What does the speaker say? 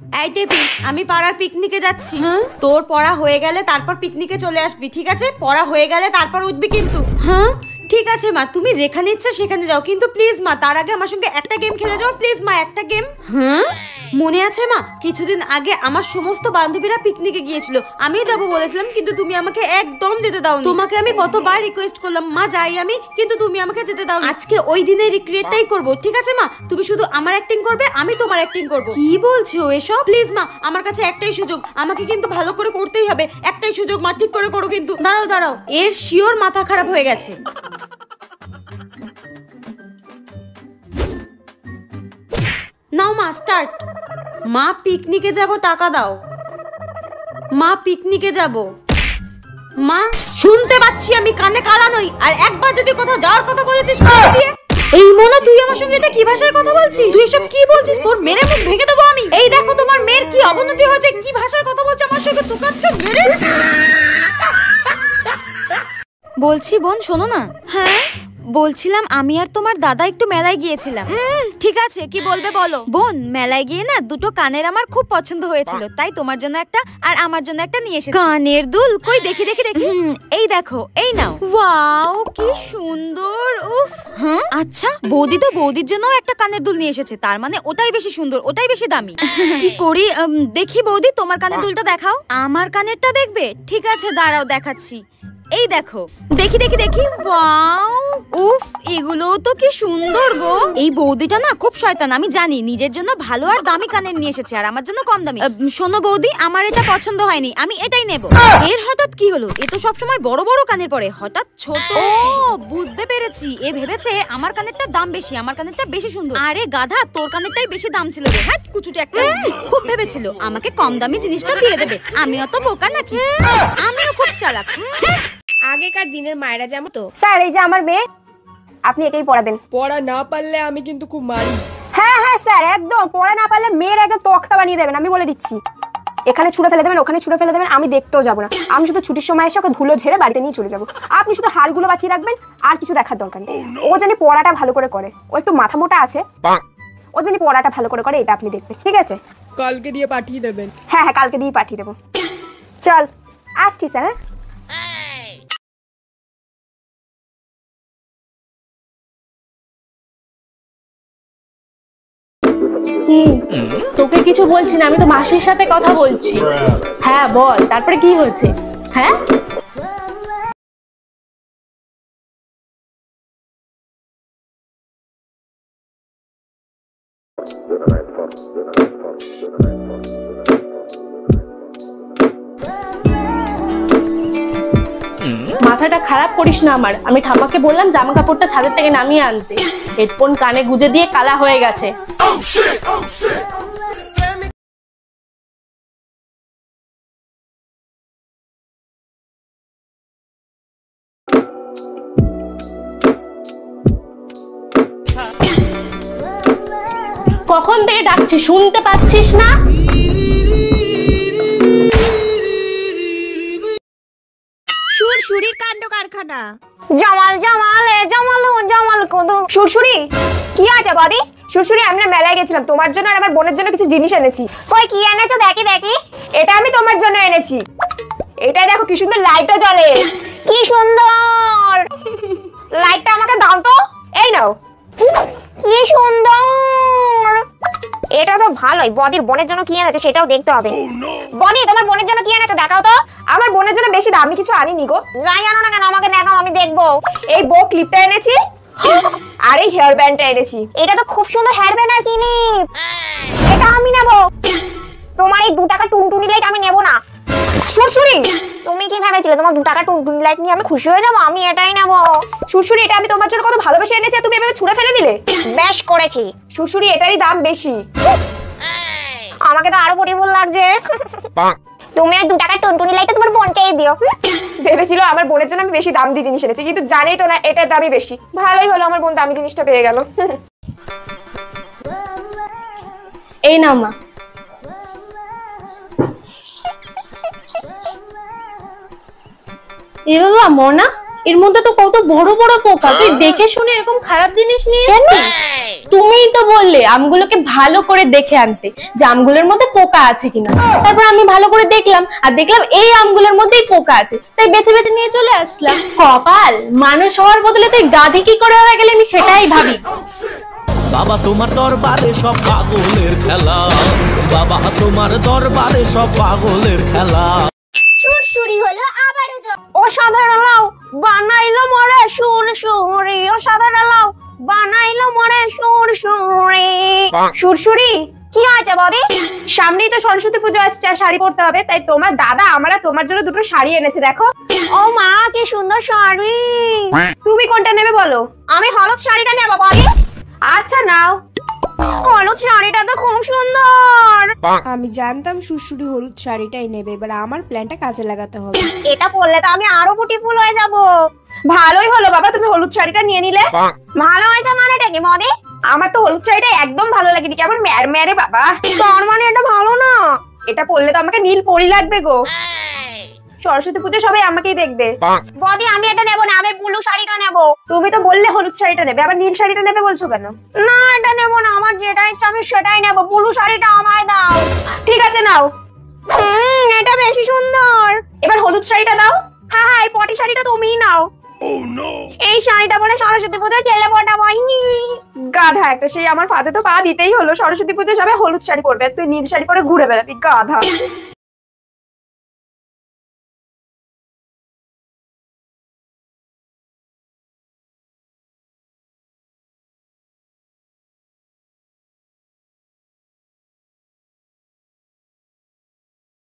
এই টেপি, আমি পাড়ার পিকনিকে যাচ্ছি। তোর পড়া হয়ে গেলে তারপর পিকনিকে চলে আসবি, ঠিক আছে? পড়া হয়ে গেলে তারপর উঠবি কিন্তু। হ্যাঁ ঠিক আছে মা, তুমি যেখানে ইচ্ছা সেখানে যাও, কিন্তু প্লিজ মা তার আগে আমার সঙ্গে একটা গেম খেলে যাও প্লিজ মা, একটা গেম। হ্যাঁ মনে আছে মা, কিছুদিন আগে আমার সমস্ত বান্ধবীরা পিকনিকে গিয়েছিল, আমিও যাবো বলেছিলাম, কিন্তু তুমি আমাকে একদম যেতে দাও। তোমাকে আমি কতবার রিকোয়েস্ট করলাম মা যাই আমি, কিন্তু তুমি আমাকে যেতে দাও। আজকে ওই দিনের রিক্রিয়েটটাই করব, ঠিক আছে মা? তুমি শুধু আমার অ্যাক্টিং করবে, আমি তোমার অ্যাক্টিং করব। কি বলছো এসব? প্লিজ মা, আমার কাছে একটাই সুযোগ, আমাকে কিন্তু ভালো করে করতেই হবে, একটাই সুযোগ মা, ঠিক করে করো কিন্তু। দাঁড়াও দাঁড়াও, এর শিওর মাথা খারাপ হয়ে গেছে। নাও মা স্টার্ট। মা পিকনিকে যাব, টাকা দাও। মা পিকনিকে যাব। মা শুনতে পাচ্ছি আমি, কানে কালা নই, আর একবার যদি কোথাও যাওয়ার কথা বলেছিস দিয়ে। এই মোনা, তুই আমার সঙ্গে এটা কি ভাষায় কথা বলছিস? তুই এসব কি বলছিস? তোর মেরে মুখ ভেঙে দেবো আমি। এই দেখো তোমার মেয়ের কি অবনতি হয়েছে, কি ভাষায় কথা বলছে আমার সঙ্গে, তোকে আজকে মেরে। বলছি বোন শোনো না। হ্যাঁ বলছিলাম আমি আর তোমার দাদা একটু মেলায় গিয়েছিলাম। ঠিক আছে, কি বলবে বলো। বোন মেলায় গিয়ে না দুটো কানের আমার খুব পছন্দ হয়েছিল, তাই তোমার জন্য একটা আর আমার জন্য একটা নিয়ে এসেছি। কানের দুল কই দেখি দেখি দেখি। এই দেখো, এই নাও। ওয়াও কি সুন্দর। উফ। হ্যাঁ আচ্ছা, বৌদি তো বৌদির জন্য একটা কানের দুল নিয়ে এসেছে, তার মানে ওটাই বেশি সুন্দর, ওটাই বেশি দামি। কি করি দেখি বৌদি, তোমার কানের দুলটা দেখাও। আমার কানেরটা দেখবে? ঠিক আছে দাঁড়াও দেখাচ্ছি। এই দেখো, দেখি দেখি দেখি। ওয়াও উফ, এগুলো তো কি সুন্দর গো। এই বৌদিটা না খুব শয়তান, আমি জানি। নিজের জন্য ভালো আর দামি কানের নিয়ে এসেছে, আর আমার জন্য কম দামি। শোনো বৌদি, আমার এটা পছন্দ হয়নি, আমি এটাই নেব। এর হঠাৎ কি হলো? এ তো সবসময় বড় বড় কানের পরে, হঠাৎ ছোট। ও বুঝতে পেরেছি, এ ভেবেছে আমার কানেরটার দাম বেশি, আমার কানেরটা বেশি সুন্দর। আরে গাধা, তোর কানেরটাই বেশি দাম ছিল রে। হ্যাঁ কুচুটে একটা। খুব ভেবেছিল আমাকে কম দামি জিনিসটা দিয়ে দেবে। আমিও তো বোকা নাকি? আমিও খুব চালাক। আগেকার দিনের মায়েরা যেমন। তো স্যার এই যে আমার মেয়ে, আপনি একেই পড়াবেন। পড়া না পারলে আমি কিন্তু খুব মারি। হ্যাঁ হ্যাঁ স্যার, একদম পড়া না পারলে মেয়ের একদম তক্তা বানিয়ে দেবেন, আমি বলে দিচ্ছি। এখানে ছুঁড়ে ফেলে দেবেন, ওখানে ছুঁড়ে ফেলে দেবেন, আমি দেখতেও যাবো না। আমি শুধু ছুটির সময় এসে ওকে ধুলো ঝেড়ে বাড়িতে নিয়ে চলে যাবো। আপনি শুধু হাড়গুলো বাঁচিয়ে রাখবেন, আর কিছু দেখার দরকার নেই। ও জানি পড়াটা ভালো করে করে, ও একটু মাথা মোটা আছে, ও জানি পড়াটা ভালো করে করে, এটা আপনি দেখবেন, ঠিক আছে? কালকে দিয়ে পাঠিয়ে দেবেন। হ্যাঁ হ্যাঁ কালকে দিয়ে পাঠিয়ে দেবো। চল আসছি স্যার। তোকে কিছু বলছি না, আমি তো মাসির সাথে কথা বলছি। হ্যাঁ বল, তারপরে কি হয়েছে? হ্যাঁ মাথাটা খারাপ করিস না আমার। আমি ঠাম্মাকে বললাম জামা কাপড়টা ছাদের থেকে নামিয়ে আনতে, হেডফোন কানে গুজে দিয়ে কালা হয়ে গেছে। কখন থেকে ডাকছি, শুনতে পাচ্ছিস না? সুরসুরির কাণ্ড কারখানা। জামাল জামাল এ জামাল ও জামাল কত সুরসুরি। কি আছে বাদি? সুরসুরি, আমি না মেলায় গেছিলাম, তোমার জন্য আর আমার বোনের জন্য কিছু জিনিস এনেছি। কই কি এনেছো দেখি দেখি। এটা আমি তোমার জন্য এনেছি। এটা দেখো কি সুন্দর লাইটটা জ্বলে, কি সুন্দর লাইটটা, আমাকে দাও তো। এই নাও, কি সুন্দর। এটা তো ভালোই। বদির বোনের জন্য কি এনেছে সেটাও দেখতে হবে। বদি তোমার বোনের জন্য কি এনেছো দেখাও তো। আমার বোনের জন্য বেশি দামি কিছু আনিনি গো। যাই আনো না কেন আমাকে দেখাও, আমি দেখবো। এই বো ক্লিপটা এনেছি, আর এই হেয়ার ব্যান্ডটা এনেছি। এটা তো খুব সুন্দর হেয়ার ব্যান্ড আর ক্লিপ, এটা আমি নেব। তোমার এই 2 টাকা টুনটুনি লাইট আমি নেব না। সুরসুরি, তুমি কি ভেবেছিলে তোমার 2 টাকা টুনটুনি লাইট নিয়ে আমি খুশি হয়ে যাবো? আমি এটাই নেব। সুরসুরি, এটা আমি তোমার জন্য কত ভালোবেসে এনেছি, তুমি এভাবে ছুঁড়ে ফেলে দিলে। বেশ করেছি সুরসুরি, এটারই দাম বেশি। আমাকে তো আরো পরিমূল লাগছে। তুমি ওই 2 টাকা টুনটুনি লাইটটা তোমার বোনকেই দিও। ভেবেছিল আমার বোনের জন্য আমি বেশি দাম দিয়ে জিনিস এনেছি, কিন্তু জানেই তো না এটার দামই বেশি। ভালোই হলো, আমার বোন দামি জিনিসটা পেয়ে গেল। এই নাও মা। এগুলো মোনা, এর মধ্যে তো কত বড় বড় পোকা, তুই দেখে শুনে এরকম খারাপ জিনিস নিয়ে এসেছিস। তুমিই তো বললে আমগুলোকে ভালো করে দেখে আনতে, যে আমগুলোর মধ্যে পোকা আছে কিনা। তারপর আমি ভালো করে দেখলাম, আর দেখলাম এই আমগুলোর মধ্যেই পোকা আছে, তাই বেছে বেছে নিয়ে চলে আসলাম। কপাল, মানুষ হওয়ার বদলে তুই গাধি কি করে হয়ে গেলে আমি সেটাই ভাবি। বাবা তোমার দরবারে সব পাগলের খেলা, বাবা তোমার দরবারে সব পাগলের খেলা। সুরসুরি হলো আবারও অসাধারণ লাউ বানাইলো মরে সুরসুরি, অসাধারণ লাউ বানাইলো মরে সুরসুরি। সুরসুরি কি আছে বদি? সামনেই তো সরস্বতী পুজো আসছে, শাড়ি পরতে হবে, তাই তোমার দাদা আমরা তোমার জন্য দুটো শাড়ি এনেছে। দেখো। ও মা, কি সুন্দর শাড়ি। তুমি কোনটা নেবে বলো? আমি হলুদ শাড়িটা নেবো বদি। আচ্ছা নাও। হলুদ শাড়িটা তো খুব সুন্দর। আমি জানতাম সুরসুরি হলুদ শাড়িটাই নেবে, এবার আমার প্ল্যানটা কাজে লাগাতে হবে। এটা পরলে তো আমি আরো বিউটিফুল হয়ে যাব। ভালোই হলো বাবা তুমি হলুদ শাড়িটা নিয়ে নিলে। ভালো হয়েছে মানেটা কি মদে? আমার তো হলুদ শাড়িটা একদম ভালো লাগেনি, কেমন ম্যারে বাবা। তোর মানে এটা ভালো না? এটা পরলে তো আমাকে নীল পরি লাগবে গো। সরস্বতী পুজো সবাই আমাকেই দেখবে। বদি আমি এটা নেবো না, আমি ব্লু শাড়িটা নেবো। তুমি তো বললে হলুদ শাড়িটা নেবে, আবার নীল শাড়িটা নেবে বলছো কেন? না এটা নেবো না, আমার যেটা ইচ্ছা আমি সেটাই নেবো। ব্লু শাড়িটা আমায় দাও। ঠিক আছে নাও। এটা বেশি সুন্দর। এবার হলুদ শাড়িটা দাও। হ্যাঁ হ্যাঁ, এই পটি শাড়িটা তুমিই নাও। এই শাড়িটা পরে সরস্বতী পুজোয় ছেলে পটাবো। গাধা একটা, সেই আমার ফাতে তো পা দিতেই হলো। সরস্বতী পুজোয় সবাই হলুদ শাড়ি পরবে, তুই নীল শাড়ি পরে ঘুরে বেড়াবি গাধা।